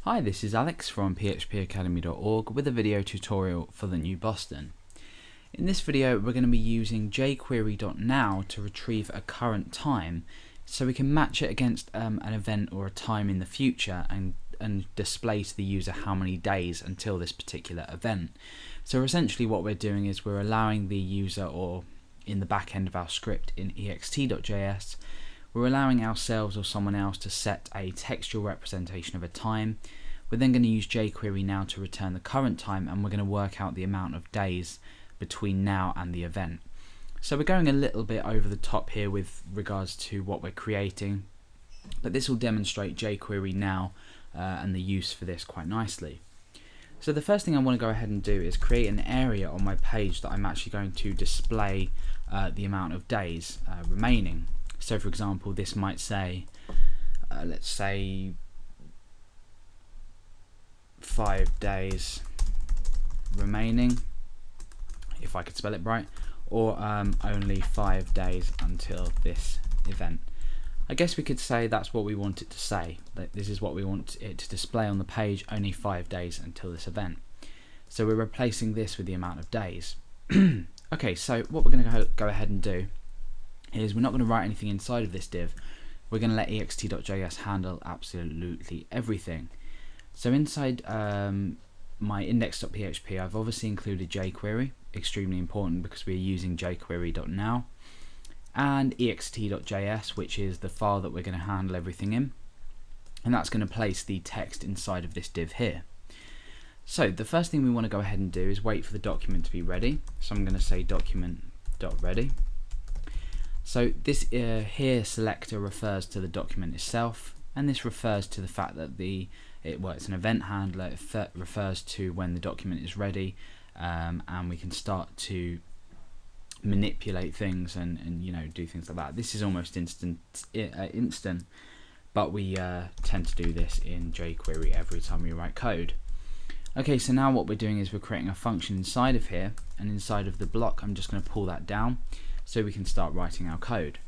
Hi, this is Alex from phpacademy.org with a video tutorial for the new Boston. In this video we're going to be using jQuery.now to retrieve a current time so we can match it against an event or a time in the future and display to the user how many days until this particular event. So essentially what we're doing is we're allowing the user, or in the back end of our script in ext.js, we're allowing ourselves or someone else to set a textual representation of a time. We're then going to use jQuery now to return the current time, and we're going to work out the amount of days between now and the event. So we're going a little bit over the top here with regards to what we're creating, but this will demonstrate jQuery now and the use for this quite nicely. So the first thing I want to go ahead and do is create an area on my page that I'm actually going to display the amount of days remaining. So for example, this might say, let's say 5 days remaining, if I could spell it right, or only 5 days until this event. I guess we could say that's what we want it to say, that this is what we want it to display on the page, only 5 days until this event. So we're replacing this with the amount of days. Okay, so what we're going to go ahead and do is we're not going to write anything inside of this div. We're going to let ext.js handle absolutely everything. So inside my index.php, I've obviously included jQuery, extremely important because we're using jQuery.now, and ext.js, which is the file that we're going to handle everything in, and that's going to place the text inside of this div here. So the first thing we want to go ahead and do is wait for the document to be ready. So I'm going to say document.ready. So this here selector refers to the document itself, and this refers to the fact that it's an event handler. It refers to when the document is ready, and we can start to manipulate things and do things like that. This is almost instant, but we tend to do this in jQuery every time we write code. Okay, so now what we're doing is we're creating a function inside of here, and inside of the block I'm just going to pull that down so we can start writing our code.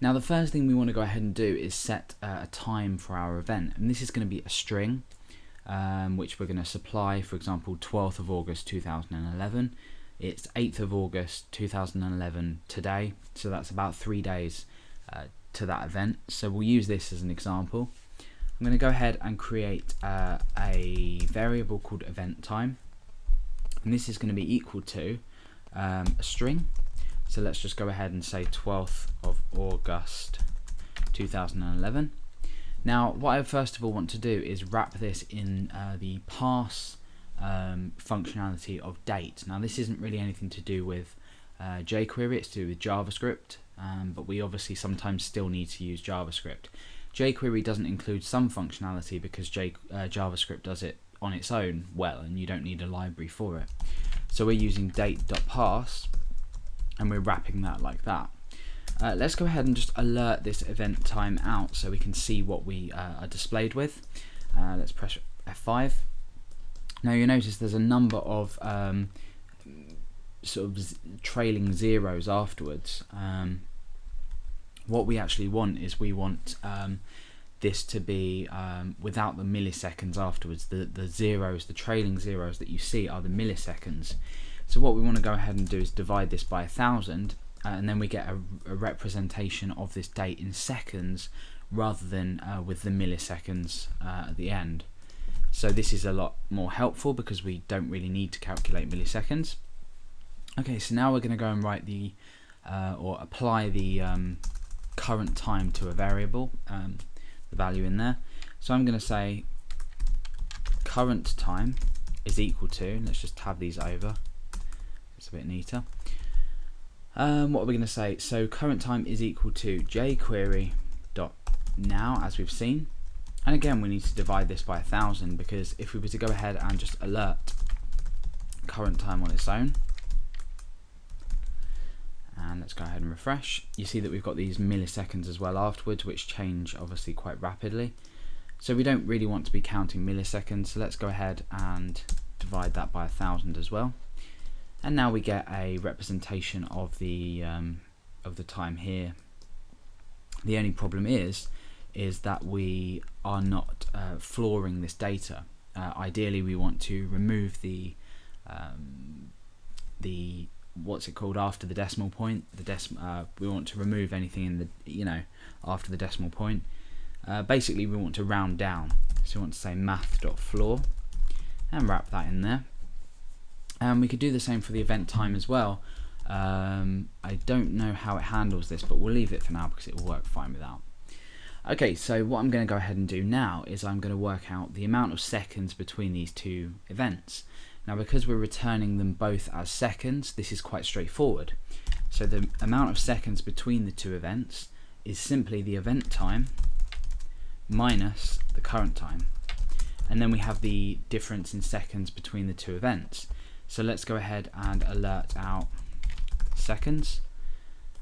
Now the first thing we want to go ahead and do is set a time for our event, and this is going to be a string which we're going to supply. For example, 12th of August 2011. It's 8th of August 2011 today, so that's about 3 days to that event. So we'll use this as an example. I'm going to go ahead and create a variable called event time, and this is going to be equal to a string. So let's just go ahead and say 12th of August 2011. Now what I first of all want to do is wrap this in the parse functionality of date. Now this isn't really anything to do with jQuery, it's to do with JavaScript, but we obviously sometimes still need to use JavaScript. jQuery doesn't include some functionality because JavaScript does it on its own well, and you don't need a library for it. So we're using date.parse, and we're wrapping that like that. Let's go ahead and just alert this event time out so we can see what we are displayed with. Let's press F5. Now you'll notice there's a number of sort of trailing zeros afterwards. What we actually want is we want this to be without the milliseconds afterwards. The zeros, the trailing zeros that you see are the milliseconds. So what we want to go ahead and do is divide this by 1,000, and then we get a representation of this date in seconds rather than with the milliseconds at the end. So this is a lot more helpful because we don't really need to calculate milliseconds. Okay, so now we're going to go and write the or apply the current time to a variable, the value in there. So I'm going to say current time is equal to, let's just tab these over, it's a bit neater. What are we going to say? So current time is equal to jQuery.now, as we've seen, and again we need to divide this by 1,000 because if we were to go ahead and just alert current time on its own, and let's go ahead and refresh, you see that we've got these milliseconds as well afterwards, which change obviously quite rapidly. So we don't really want to be counting milliseconds, so let's go ahead and divide that by 1,000 as well. And now we get a representation of the time here. The only problem is is that we are not flooring this data. Ideally, we want to remove the what's it called after the decimal point. We want to remove anything in the after the decimal point. Basically, we want to round down. So we want to say math.floor and wrap that in there. And we could do the same for the event time as well. I don't know how it handles this, but we'll leave it for now because it will work fine without. Okay, so what I'm going to go ahead and do now is I'm going to work out the amount of seconds between these two events. Now, because we're returning them both as seconds, this is quite straightforward. So the amount of seconds between the two events is simply the event time minus the current time. And then we have the difference in seconds between the two events. So let's go ahead and alert out seconds,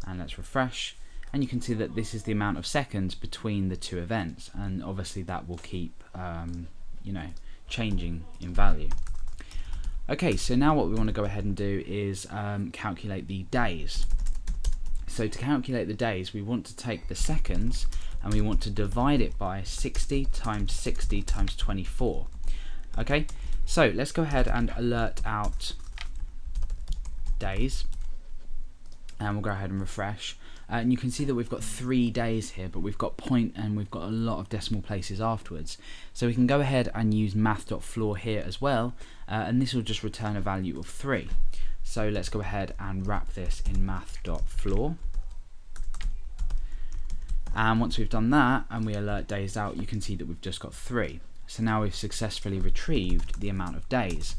and let's refresh. And you can see that this is the amount of seconds between the two events, and obviously that will keep changing in value. Okay, so now what we want to go ahead and do is calculate the days. So to calculate the days, we want to take the seconds and we want to divide it by 60 times 60 times 24. Okay, so let's go ahead and alert out days, and we'll go ahead and refresh. And you can see that we've got 3 days here, but we've got point and we've got a lot of decimal places afterwards. So we can go ahead and use math.floor here as well, and this will just return a value of 3. So let's go ahead and wrap this in math.floor. And once we've done that and we alert days out, you can see that we've just got 3. So now we've successfully retrieved the amount of days.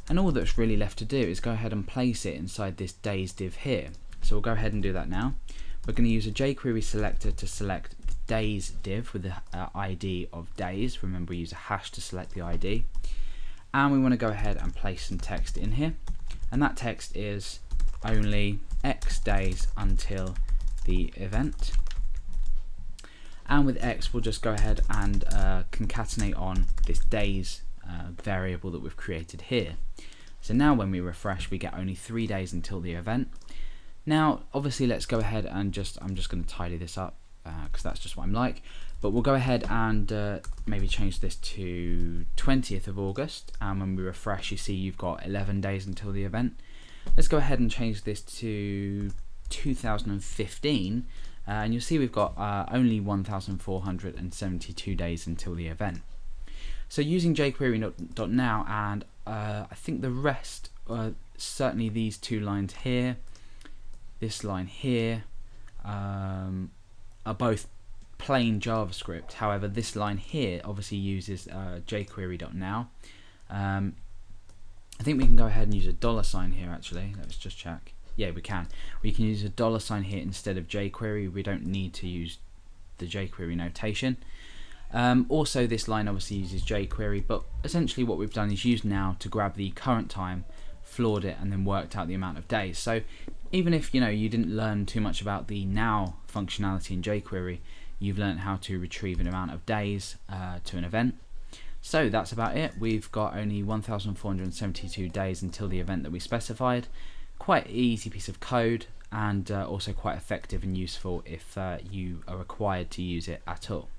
And all that's really left to do is go ahead and place it inside this days div here. So we'll go ahead and do that now. We're going to use a jQuery selector to select the days div with the ID of days. Remember, we use a hash to select the ID. And we want to go ahead and place some text in here. And that text is only X days until the event. And with X, we'll just go ahead and concatenate on this days variable that we've created here. So now when we refresh, we get only 3 days until the event. Now, obviously, let's go ahead and I'm just going to tidy this up because that's just what I'm like. But we'll go ahead and maybe change this to 20th of August. And when we refresh, you see you've got 11 days until the event. Let's go ahead and change this to 2015. And you'll see we've got only 1,472 days until the event. So using jQuery.now and I think the rest, certainly these 2 lines here, this line here, are both plain JavaScript. However, this line here obviously uses jQuery.now. I think we can go ahead and use a $ here actually. Let's just check. Yeah, we can. We can use a $ here instead of jQuery. We don't need to use the jQuery notation. Also, this line obviously uses jQuery, but essentially what we've done is used now to grab the current time, floored it, and then worked out the amount of days. So even if you didn't learn too much about the now functionality in jQuery, you've learned how to retrieve an amount of days to an event. So that's about it. We've got only 1,472 days until the event that we specified. Quite an easy piece of code, and also quite effective and useful if you are required to use it at all.